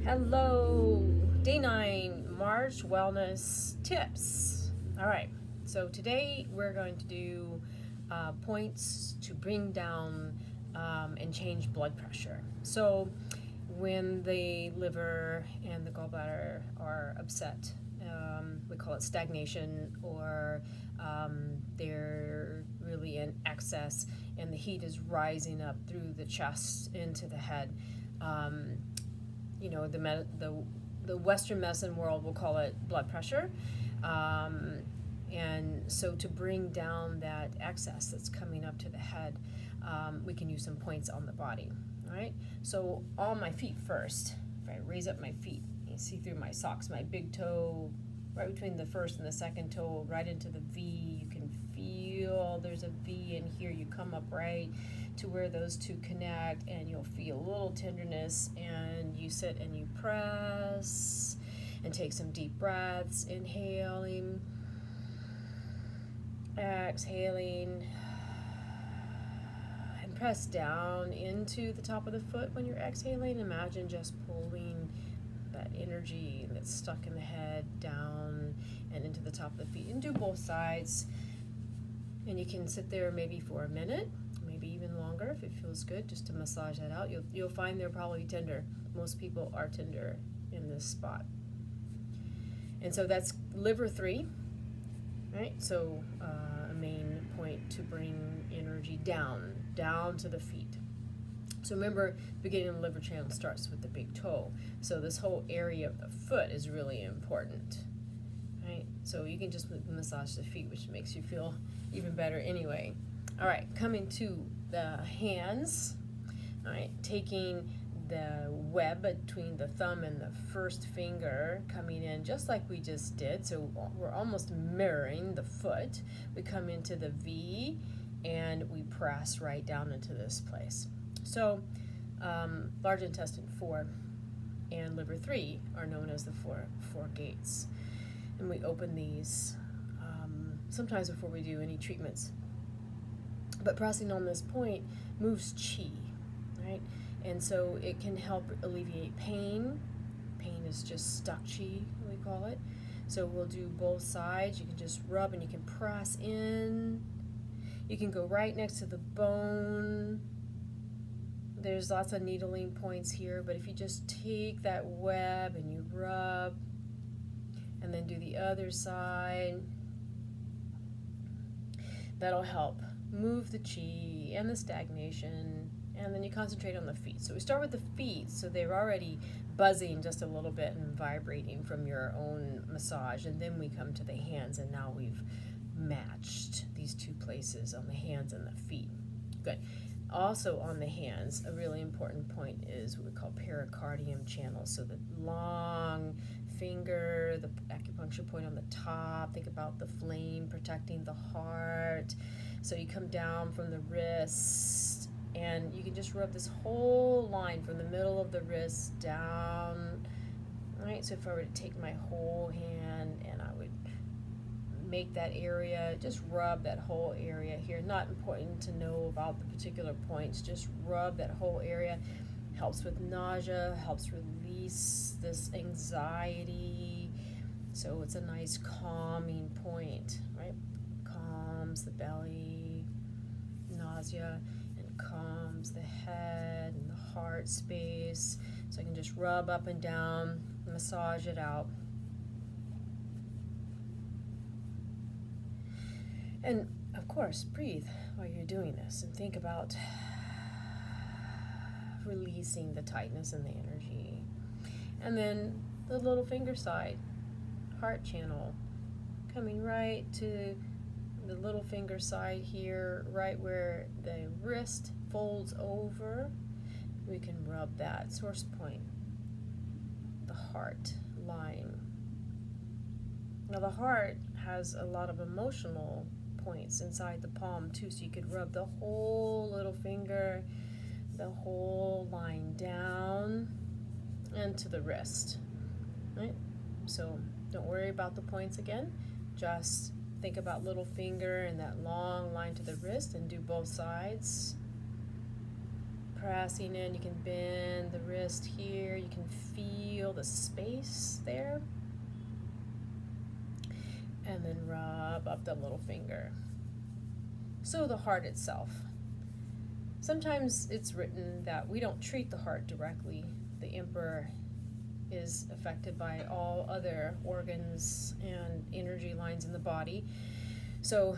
Hello, day 9 March wellness tips. All right, so today we're going to do points to bring down and change blood pressure. So when the liver and the gallbladder are upset, we call it stagnation, or they're really in excess and the heat is rising up through the chest into the head. You know, the Western medicine world will call it blood pressure. And so to bring down that excess that's coming up to the head, we can use some points on the body. All right, so on my feet first, if I raise up my feet, you see through my socks, my big toe, right between the first and the second toe, right into the V. You can feel there's a V in here. You come up right to where those two connect, and you'll feel a little tenderness, and you sit and you press and take some deep breaths, inhaling, exhaling, and press down into the top of the foot when you're exhaling. Imagine just pulling that energy that's stuck in the head down and into the top of the feet, and do both sides. And you can sit there maybe for a minute, maybe even longer if it feels good, just to massage that out. You'll find they're probably tender. Most people are tender in this spot. And so that's liver 3, right? So a main point to bring energy down to the feet. So remember, the beginning of the liver channel starts with the big toe. So this whole area of the foot is really important, right? So you can just massage the feet, which makes you feel even better anyway. All right, coming to the hands. All right, taking the web between the thumb and the first finger, coming in just like we just did. So we're almost mirroring the foot. We come into the V and we press right down into this place. So large intestine 4 and liver 3 are known as the four gates. And we open these sometimes before we do any treatments. But pressing on this point moves chi, right? And so it can help alleviate pain. Pain is just stuck chi, we call it. So we'll do both sides. You can just rub and you can press in. You can go right next to the bone. There's lots of needling points here, but if you just take that web and you rub and then do the other side, that'll help move the chi and the stagnation. And then you concentrate on the feet. So we start with the feet, so they're already buzzing just a little bit and vibrating from your own massage. And then we come to the hands, and now we've matched these two places on the hands and the feet. Good. Also on the hands, a really important point is what we call pericardium channel. So the long finger, the acupuncture point on the top. Think about the flame protecting the heart. So you come down from the wrist, and you can just rub this whole line from the middle of the wrist down. All right, so if I were to take my whole hand and I would make that area, just rub that whole area here. Not important to know about the particular points, just rub that whole area. Helps with nausea, helps release this anxiety. So it's a nice calming point, right? Calms the belly, nausea, and calms the head and the heart space. So I can just rub up and down, massage it out. And of course, breathe while you're doing this and think about releasing the tightness and the energy. And then the little finger side, heart channel, coming right to the little finger side here, right where the wrist folds over. We can rub that source point, the heart line. Now the heart has a lot of emotional points inside the palm too, so you could rub the whole little finger, the whole line down and to the wrist, right? So don't worry about the points again, just think about little finger and that long line to the wrist, and do both sides. Pressing in, you can bend the wrist here, you can feel feel the space there. And then rub up the little finger. So the heart itself. Sometimes it's written that we don't treat the heart directly. The emperor is affected by all other organs and energy lines in the body. So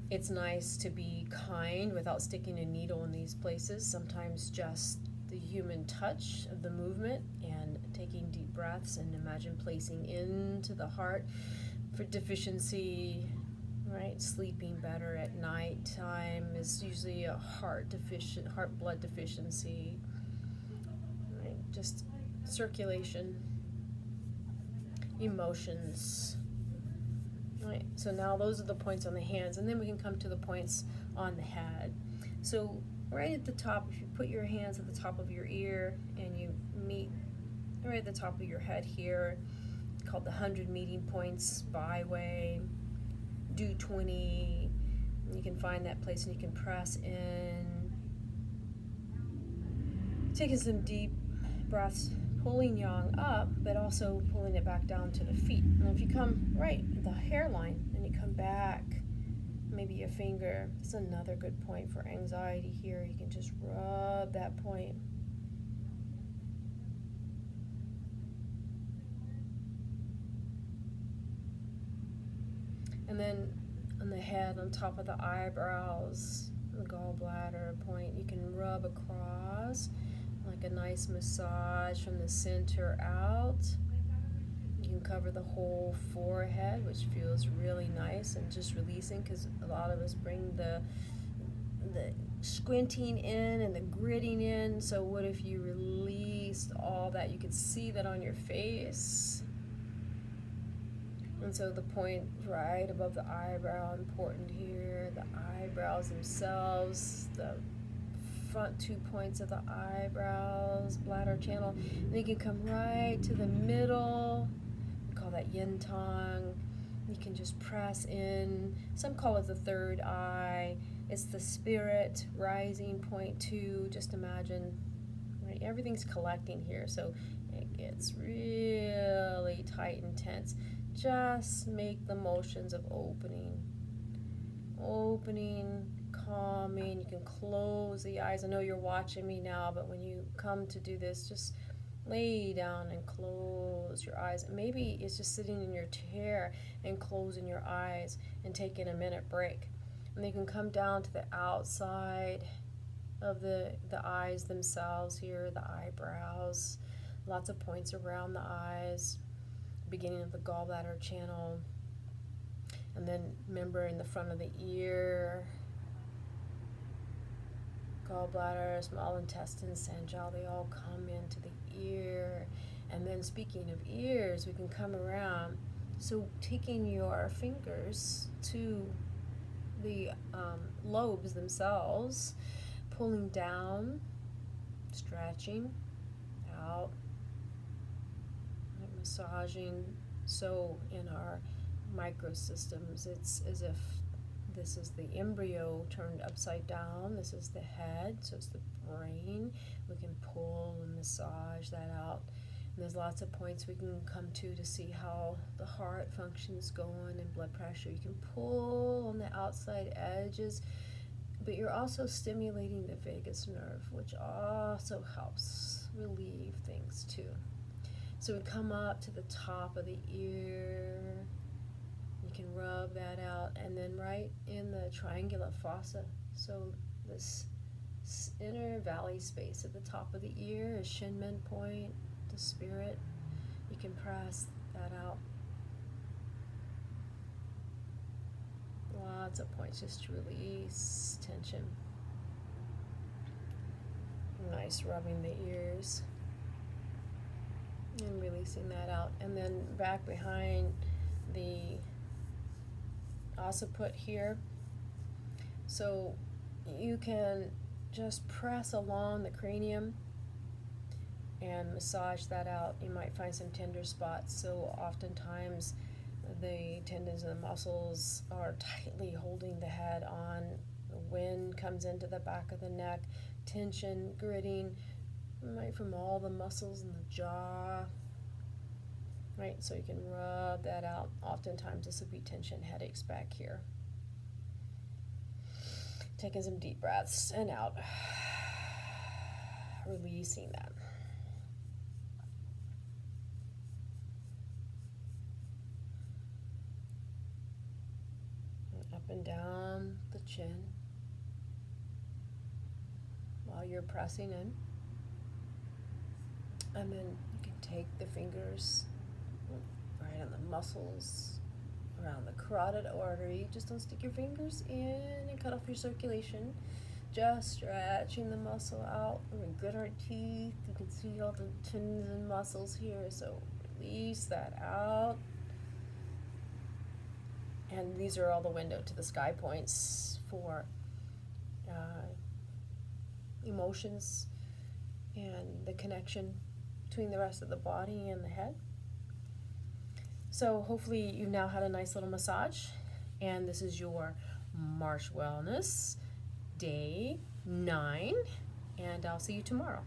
it's nice to be kind without sticking a needle in these places. Sometimes just the human touch of the movement and taking deep breaths, and imagine placing into the heart for deficiency, right? Sleeping better at night time is usually a heart blood deficiency, right? Just circulation, emotions, right? So now those are the points on the hands, and then we can come to the points on the head. So right at the top, if you put your hands at the top of your ear and you meet right at the top of your head here, called the 100 meeting points byway, do 20. You can find that place and you can press in, taking some deep breaths, pulling yang up, but also pulling it back down to the feet. And if you come right at the hairline and you come back, maybe a finger, it's another good point for anxiety here. You can just rub that point. And then on the head, on top of the eyebrows, the gallbladder point, you can rub across like a nice massage from the center out. You can cover the whole forehead, which feels really nice, and just releasing, because a lot of us bring the squinting in and the gritting in. So what if you released all that? You could see that on your face. And so the point right above the eyebrow, important here, the eyebrows themselves, the front 2 points of the eyebrows, bladder channel. And you can come right to the middle. We call that yin tong. You can just press in. Some call it the third eye. It's the spirit rising point too. Just imagine, right? Everything's collecting here, so it gets really tight and tense. Just make the motions of opening, calming. You can close the eyes. I know you're watching me now, but when you come to do this, just lay down and close your eyes. Maybe it's just sitting in your chair and closing your eyes and taking a minute break. And you can come down to the outside of the eyes themselves here, the eyebrows, lots of points around the eyes, beginning of the gallbladder channel, and then remember in the front of the ear, gallbladder, small intestine, sangel, they all come into the ear. And then speaking of ears, we can come around, so taking your fingers to the lobes themselves, pulling down, stretching out, massaging. So in our microsystems, it's as if this is the embryo turned upside down. This is the head, so it's the brain. We can pull and massage that out. And there's lots of points we can come to see how the heart functions going and blood pressure. You can pull on the outside edges, but you're also stimulating the vagus nerve, which also helps relieve things too. So we come up to the top of the ear. You can rub that out, and then right in the triangular fossa, so this inner valley space at the top of the ear is Shinmen point, the spirit. You can press that out. Lots of points just to release tension. Nice rubbing the ears and releasing that out. And then back behind the occiput here, so you can just press along the cranium and massage that out. You might find some tender spots, so oftentimes the tendons and the muscles are tightly holding the head on. The wind comes into the back of the neck, tension, gritting, right from all the muscles in the jaw, right? So you can rub that out. Oftentimes this will be tension, headaches back here. Taking some deep breaths and out. Releasing that. And up and down the chin while you're pressing in. And then you can take the fingers right on the muscles around the carotid artery. Just don't stick your fingers in and cut off your circulation. Just stretching the muscle out. When we grit our teeth, you can see all the tendons and muscles here, so release that out. And these are all the window to the sky points for emotions and the connection between the rest of the body and the head. So hopefully you've now had a nice little massage, and this is your March Wellness Day 9, and I'll see you tomorrow.